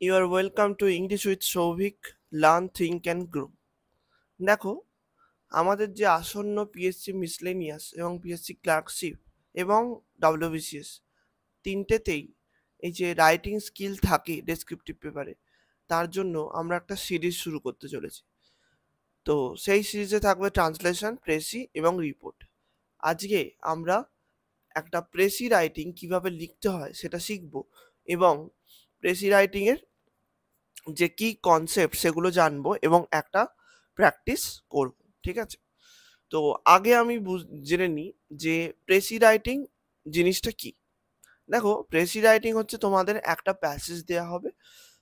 You are welcome to English with Souvik, Learn, Think and Grow. দেখো, আমাদের যে আসন্ন পিএসসি মিসলেনিয়াস এবং পিএসসি ক্লার্কশিপ এবং ডব্লিউবিসিএস তিনটেতেই এই যে রাইটিং স্কিল থাকে ডেসক্রিপটিভ পেপারে, তার জন্য আমরা একটা সিরিজ শুরু করতে চলেছি। তো সেই সিরিজে থাকবে ট্রান্সলেশন, প্রেসি এবং রিপোর্ট। আজকে আমরা একটা প্রেসি রাইটিং কিভাবে লিখতে হয় সেটা শিখব এবং প্রেসি রাইটিংয়ের যে কি কনসেপ্ট সেগুলো জানবো এবং একটা প্র্যাকটিস করব, ঠিক আছে? তো আগে আমি জেনে নিই যে প্রেসি রাইটিং জিনিসটা কি। দেখো, প্রেসি রাইটিং হচ্ছে তোমাদের একটা প্যাসেজ দেওয়া হবে,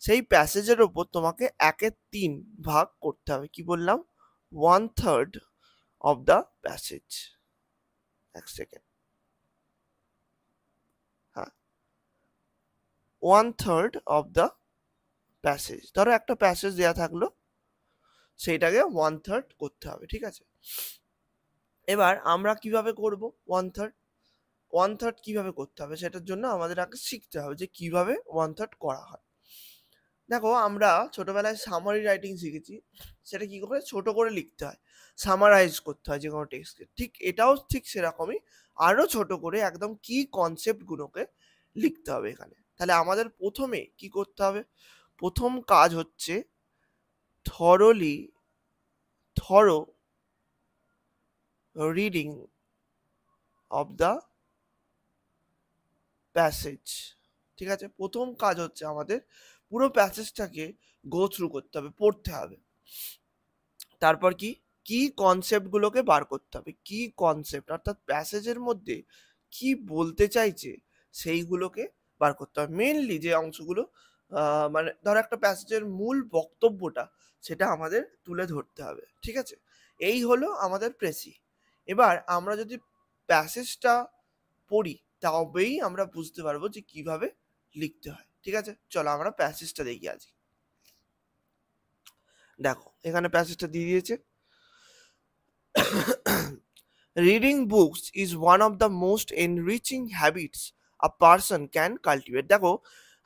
সেই প্যাসেজের ওপর তোমাকে 1/3 ভাগ করতে হবে। কি বললাম? 1/3 অফ দ্য প্যাসেজ। এক সেকেন্ড, হ্যাঁ, 1/3 অফ দ্য প্যাসেজ। ধরো একটা প্যাসেজ দেওয়া থাকলো, সেইটাকে 1/3 করতে হবে, ঠিক আছে? এবার আমরা কিভাবে করব 1/3? 1/3 কিভাবে করতে হবে সেটার জন্য আমাদের আগে শিখতে হবে যে কিভাবে 1/3 করা হয়। দেখো, আমরা ছোটবেলায় সামারি রাইটিং শিখেছি, সেটা কি করে ছোট করে লিখতে হয়, সামারাইজ করতে হয় যে কোনো টেক্সটকে। ঠিক এটাও ঠিক সেরকমই, আরও ছোট করে একদম কি কনসেপ্টগুলোকে লিখতে হবে এখানে। তাহলে আমাদের প্রথমে কি করতে হবে? প্রথম কাজ হচ্ছে thorough reading of the passage, ঠিক আছে? প্রথম কাজ হচ্ছে আমাদের পুরো প্যাসেজটাকে গো থ্রু করতে হবে, পড়তে হবে। তারপর কি কি কনসেপ্টগুলোকে বার করতে হবে, কি কনসেপ্ট অর্থাৎ প্যাসেজের মধ্যে কি বলতে চাইছে সেইগুলোকে বার করতে হবে। মেনলি যে অংশগুলো মানে ধরো একটা প্যাসেজের মূল বক্তব্যটা, সেটা আমাদের তুলে ধরতে হবে, ঠিক আছে? এই হলো আমাদের প্রেসি। এবার আমরা যদি প্যাসেজটা পড়ি তবেই আমরা বুঝতে পারবো যে কিভাবে লিখতে হয়, ঠিক আছে? চলো আমরা প্যাসেজটা দেখি আজকে। দেখো, এখানে প্যাসেজটা দিয়ে দিয়েছে। Reading books is one of the most enriching habits a person can cultivate. দেখো,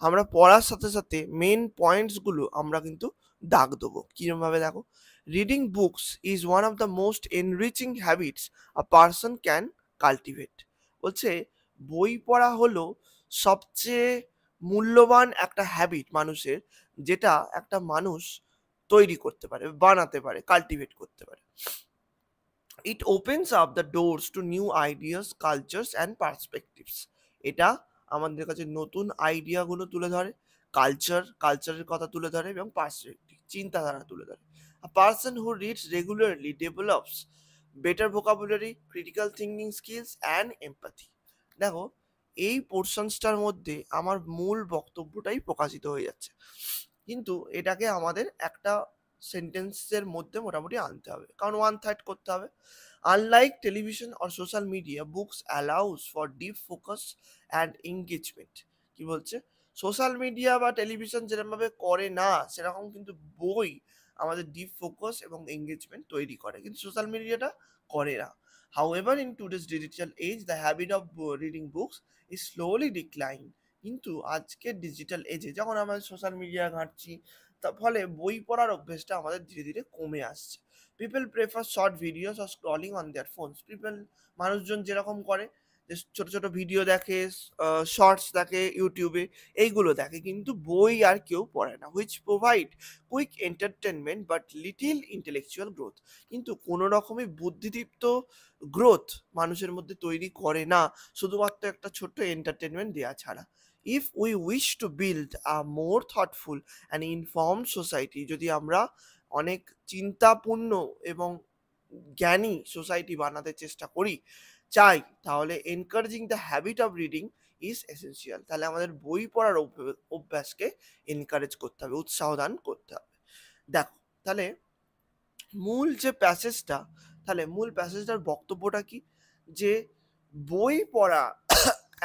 আমরা পড়ার সাথে সাথে মেন পয়েন্টসগুলো আমরা কিন্তু দাগ দেবো কিরমভাবে। দেখো, reading books is one of the most enriching habits a person can cultivate. বলছে বই পড়া হলো সবচেয়ে মূল্যবান একটা হ্যাবিট মানুষের, যেটা একটা মানুষ তৈরি করতে পারে, বানাতে পারে, কাল্টিভেট করতে পারে। It opens up the doors to new ideas, cultures and perspectives. এটা আমাদের কাছে নতুন আইডিয়াগুলো তুলে ধরে, কালচারের কথা তুলে ধরে এবং পার্সপেক্টিভ, চিন্তাধারা তুলে ধরে। A person who reads regularly develops better vocabulary, critical thinking skills and empathy. দেখো, এই পোর্শনসটার মধ্যে আমার মূল বক্তব্যটাই প্রকাশিত হয়ে যাচ্ছে, কিন্তু এটাকে আমাদের একটা সেন্টেন্সের মধ্যে মোটামুটি আনতে হবে, কারণ 1/3 করতে হবে। Unlike television or social media, books allows for deep focus and engagement. কি বলছে? সোশ্যাল মিডিয়া বা টেলিভিশন যেরকমভাবে করে না, সেরকম কিন্তু বই আমাদের ডিপ ফোকাস এবং এঙ্গেজমেন্ট তৈরি করে, কিন্তু সোশ্যাল মিডিয়াটা করে না। However, in today's digital age, the habit of reading books is slowly declining. কিন্তু আজকের ডিজিটাল এজে যখন আমরা সোশ্যাল মিডিয়া ঘাঁটছি, তার ফলে বই পড়ার অভ্যেসটা আমাদের ধীরে ধীরে কমে আসছে। পিপল প্রেফার শর্ট ভিডিওস আর স্ক্রলিং অন দেয়ার ফোনস। মানুষজন যেরকম করে যে ছোট ছোট ভিডিও দেখে, শর্টস দেখে ইউটিউবে, এইগুলো দেখে, কিন্তু বই আর কেউ পড়ে না। Which provide quick entertainment but little intellectual growth. কিন্তু কোনো রকমই বুদ্ধিদীপ্ত গ্রোথ মানুষের মধ্যে তৈরি করে না, শুধুমাত্র একটা ছোট্ট এন্টারটেনমেন্ট দেওয়া ছাড়া। If we wish to build a more thoughtful and informed society, যদি আমরা অনেক চিন্তাপূর্ণ এবং জ্ঞানী সোসাইটি বানাতে চেষ্টা করি, চাই, তাহলে encouraging the habit of reading is essential. তাহলে আমাদের বই পড়ার অভ্যাসকে এনকারেজ করতে হবে, উৎসাহ দান করতে হবে। দেখো, তাহলে মূল যে প্যাসেজটা, তাহলে মূল প্যাসেজটার বক্তব্যটা কি? যে বই পড়া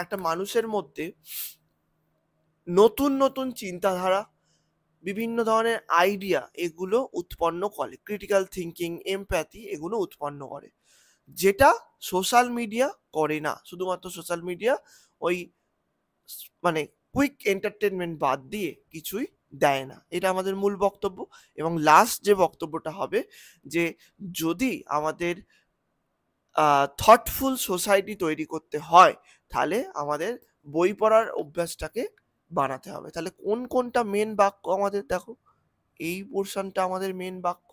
একটা মানুষের মধ্যে নতুন নতুন চিন্তাধারা, বিভিন্ন ধরনের আইডিয়া, এগুলো উৎপন্ন করে, ক্রিটিক্যাল থিঙ্কিং, এমপ্যাথি, এগুলো উৎপন্ন করে, যেটা সোশ্যাল মিডিয়া করে না। শুধুমাত্র সোশ্যাল মিডিয়া ওই মানে কুইক এন্টারটেনমেন্ট বাদ দিয়ে কিছুই দেয় না। এটা আমাদের মূল বক্তব্য। এবং লাস্ট যে বক্তব্যটা হবে যে যদি আমাদের থটফুল সোসাইটি তৈরি করতে হয় তাহলে আমাদের বই পড়ার অভ্যাসটাকে বাড়াতে হবে। তাহলে কোনটা মেন বাক্য আমাদের দেখো, এই পোর্শনটা আমাদের মেন বাক্য,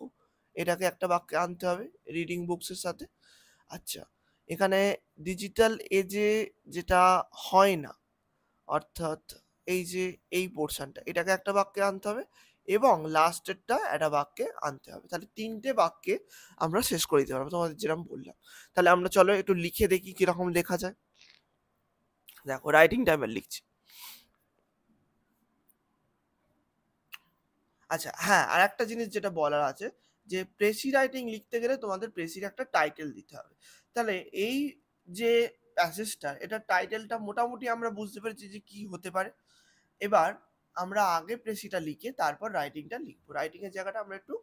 এটাকে একটা বাক্যে আনতে হবে রিডিং বুকসের সাথে। আচ্ছা, এখানে ডিজিটাল এজে যেটা হয় না, অর্থাৎ এই যে এই পোর্শনটা, এটাকে একটা বাক্যে আনতে হবে এবং লাস্টেরটা একটা বাক্যে আনতে হবে। তাহলে 3টে বাক্যে আমরা শেষ করে দিতে পারবো তোমাদের যেরকম বললাম। তাহলে আমরা চলো একটু লিখে দেখি কিরকম লেখা যায়। দেখো রাইটিং টাইমের লিখছি। আচ্ছা হ্যাঁ, আর একটা জিনিস যেটা বলার আছে যে প্রেসি রাইটিং লিখতে গেলে তোমাদের প্রেসির একটা টাইটেল দিতে হবে। তাহলে এই যে প্যাসেজটা, এটা টাইটেলটা মোটামুটি আমরা বুঝতে পেরেছি যে কি হতে পারে। এবার আমরা আগে প্রেসিটা লিখে তারপর রাইটিংটা লিখবো। রাইটিং এর জায়গাটা আমরা একটু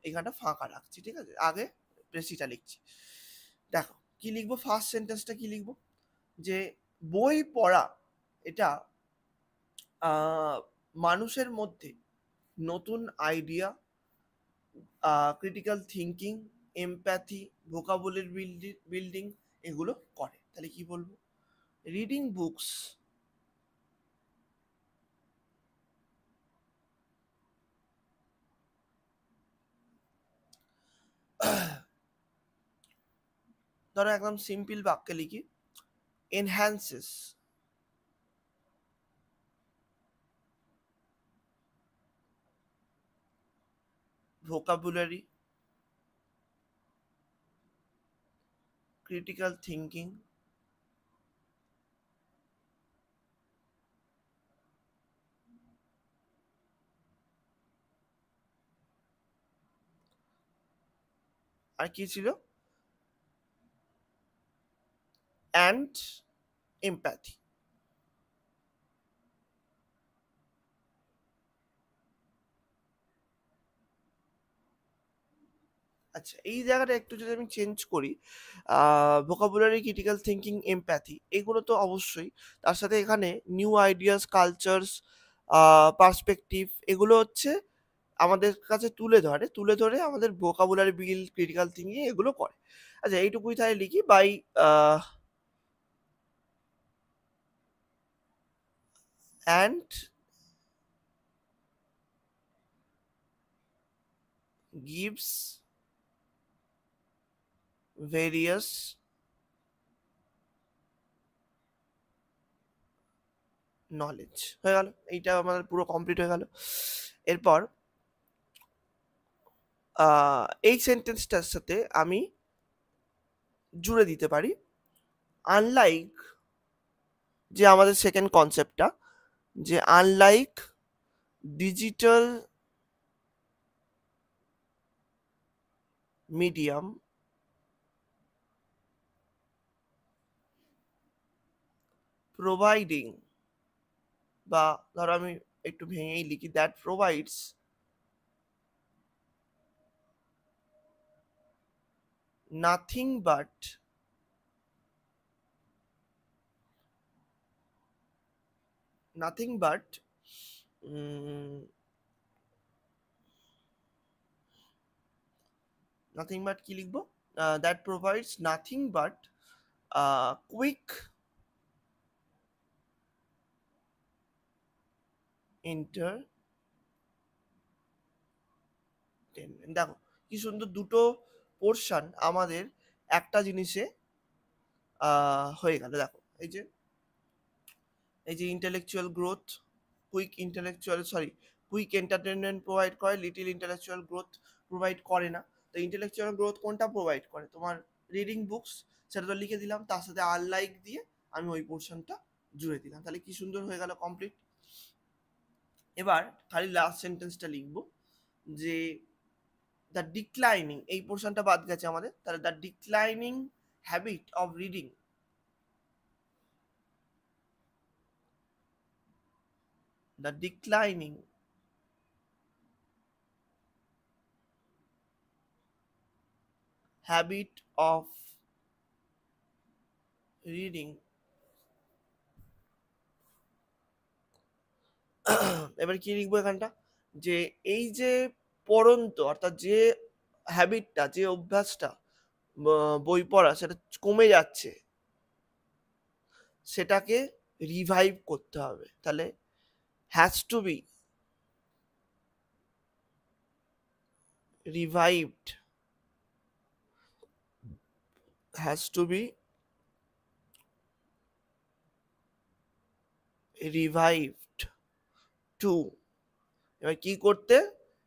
এখানটা ফাঁকা রাখছি, ঠিক আছে? আগে প্রেসিটা লিখছি। দেখো কি লিখবো, ফার্স্ট সেন্টেন্সটা কি লিখবো, যে বই পড়া এটা মানুষের মধ্যে নতুন idea, critical thinking, empathy, vocabulary building এগুলো করে। তাহলে কি বলবো, রিডিং বুকস ধরো একদম সিম্পল বাক্যে লিখি, এনহ্যান্সেস vocabulary, critical thinking, আর কি ছিল, and empathy। আচ্ছা এই জায়গাটা একটু যদি আমি চেঞ্জ করি, ভোকাবুলারি, ক্রিটিক্যাল থিঙ্কিং, এমপ্যাথি এগুলো তো অবশ্যই, তার সাথে এখানে নিউ আইডিয়াস, কালচারস, পার্সপেক্টিভ এগুলো হচ্ছে আমাদের কাছে তুলে ধরে আমাদের ভোকাবুলারি বিল, ক্রিটিক্যাল থিঙ্কিং এগুলো করে। আচ্ছা এইটুকুই তাহলে লিখি, by and gives various knowledge. হয়ে গেল, এইটা আমাদের পুরো কমপ্লিট হয়ে গেল। এরপর এই সেন্টেন্সটার সাথে আমি জুড়ে দিতে পারি, আনলাইক যে আমাদের সেকেন্ড কনসেপ্টটা, যে আনলাইক ডিজিটাল মিডিয়াম প্রোভাইডিং, বা ধরো আমি একটু ভেঙেই লিখি, that provides nothing but nothing but nothing but কি লিখবো, that provides nothing but quick entertainment. দেখো কি সুন্দর দুটো পোর্শন আমাদের একটা জিনিসে হয়ে গেল। দেখো এই যে intellectual growth, quick entertainment provide করে, লিটিল ইন্টেলেকচুয়াল গ্রোথ প্রোভাইড করে না। তো ইন্টেলেকচুয়াল গ্রোথ কোনটা প্রোভাইড করে, তোমার রিডিং বুকস, সেটা তো লিখে দিলাম, তার সাথে আনলাইক দিয়ে আমি ওই পোর্শনটা জুড়ে দিলাম। তাহলে কি সুন্দর হয়ে গেল কমপ্লিট। এবার খালি লাস্ট সেন্টেন্সটা লিখবো, যে দ্য ডিক্লাইনিং, এই পোর্শনটা বাদ গেছে আমাদের, তাহলে the declining habit of reading, the declining habit of reading এবার কি লিখবো এখানটা, যে এই যে পড়ন্ত অর্থাৎ যে হ্যাবিটটা, যে অভ্যাসটা বই পড়া সেটা কমে যাচ্ছে, সেটাকে রিভাইভ করতে হবে। তাহলে has to be revived, has to be revived two, এবার কি করতে,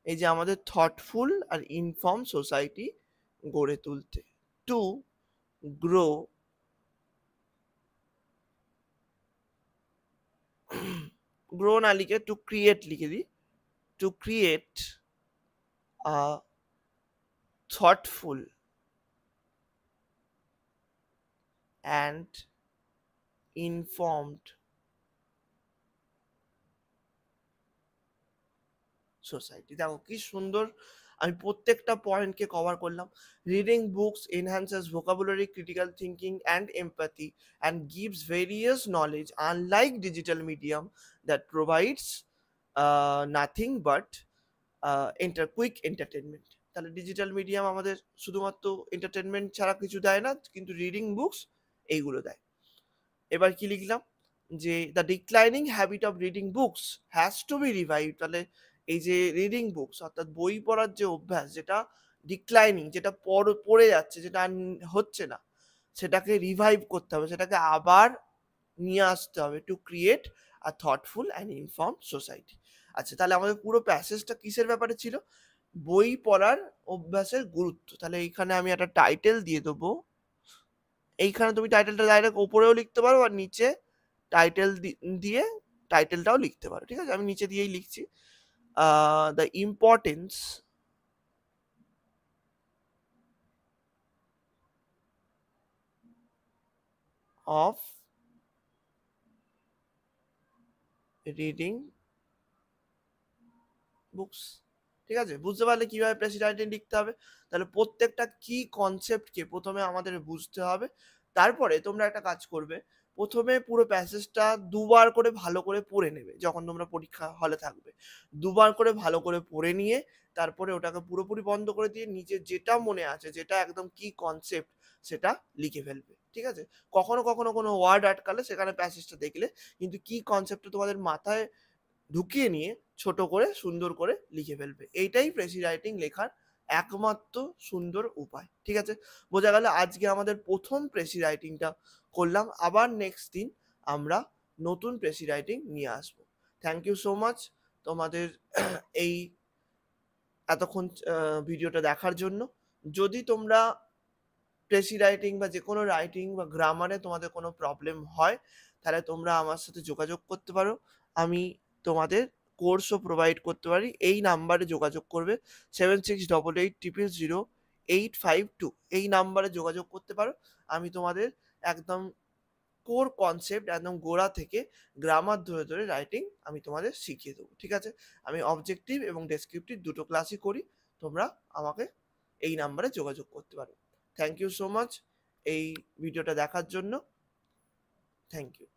এই যে আমাদের থটফুল আর ইনফর্ম সোসাইটি গড়ে তুলতে, টু গ্রো গ্রো না লিখে টু ক্রিয়েট লিখে দিই, to create a thoughtful and informed society. দেখো কি সুন্দর আমি প্রত্যেকটা পয়েন্টকে কভার করলাম। Reading books enhances vocabulary, critical thinking and empathy and gives various knowledge unlike digital medium that provides nothing but quick entertainment. তাহলে digital medium আমাদের শুধুমাত্র entertainment ছাড়া কিছু দেয় না, কিন্তু রিডিং বুকস এইগুলো দেয়। এবার কি লিখলাম, যে the declining habit of reading books has to be revive. তাহলে এই যে রিডিং বুকস অর্থাৎ বই পড়ার যে অভ্যাস, যেটা ডিক্লাইনিং, যেটা পড়ে যাচ্ছে, যেটা আর হচ্ছে না, সেটাকে রিভাইভ করতে হবে, সেটাকে আবার নিয়ে আসতে হবে, to create a thoughtful and inform society. আচ্ছা, তাহলে আমাদের পুরো প্যাসেজটা কিসের ব্যাপারে ছিল? বই পড়ার অভ্যাসের গুরুত্ব। তাহলে এইখানে আমি একটা টাইটেল দিয়ে দেবো, এইখানে তুমি টাইটেলটা ডাইরেক্ট ওপরেও লিখতে পারো আর নিচে টাইটেল দিয়ে টাইটেলটাও লিখতে পারো, ঠিক আছে? আমি নিচে দিয়েই লিখছি, the importance of reading books. ঠিক আছে, বুঝতে পারলে কিভাবে প্রেসিডেন্ট লিখতে হবে? তাহলে প্রত্যেকটা কি কনসেপ্টকে প্রথমে আমাদের বুঝতে হবে, তারপরে তোমরা একটা কাজ করবে, প্রথমে পুরো প্যাসেজটা দুবার করে ভালো করে পড়ে নেবে। যখন তোমরা পরীক্ষা হলে থাকবে, দুবার করে ভালো করে পড়ে নিয়ে তারপরে ওটাকে পুরোপুরি বন্ধ করে দিয়ে নিজের যেটা মনে আছে, যেটা একদম কি কনসেপ্ট, সেটা লিখে ফেলবে। ঠিক আছে, কখনো কখনো কোনো ওয়ার্ড আটকালে সেখানে প্যাসেজটা দেখলে, কিন্তু কি কনসেপ্টটা তোমাদের মাথায় ঢুকিয়ে নিয়ে ছোট করে সুন্দর করে লিখে ফেলবে। এইটাই প্রেসি রাইটিং লেখার একমাত্র সুন্দর উপায়। ঠিক আছে, বোঝা গেল? আজকে আমাদের প্রথম প্রেসি রাইটিংটা করলাম, আবার নেক্সট দিন আমরা নতুন প্রেসি রাইটিং নিয়ে আসবো। থ্যাংক ইউ সো মাচ তোমাদের এই এতক্ষণ ভিডিওটা দেখার জন্য। যদি তোমরা প্রেসি রাইটিং বা যে কোনো রাইটিং বা গ্রামারে তোমাদের কোনো প্রবলেম হয়, তাহলে তোমরা আমার সাথে যোগাযোগ করতে পারো। আমি তোমাদের কোর্সও প্রোভাইড করতে পারি। এই নাম্বারে যোগাযোগ করবে, 7688000852, এই নাম্বারে যোগাযোগ করতে পারো। আমি তোমাদের একদম কোর কনসেপ্ট, একদম গোড়া থেকে গ্রামার ধরে ধরে রাইটিং আমি তোমাদের শিখিয়ে দেবো। ঠিক আছে, আমি অবজেক্টিভ এবং ডেসক্রিপটিভ দুটো ক্লাসই করি। তোমরা আমাকে এই নাম্বারে যোগাযোগ করতে পারো। থ্যাংক ইউ সো মাচ এই ভিডিওটা দেখার জন্য। Thank you.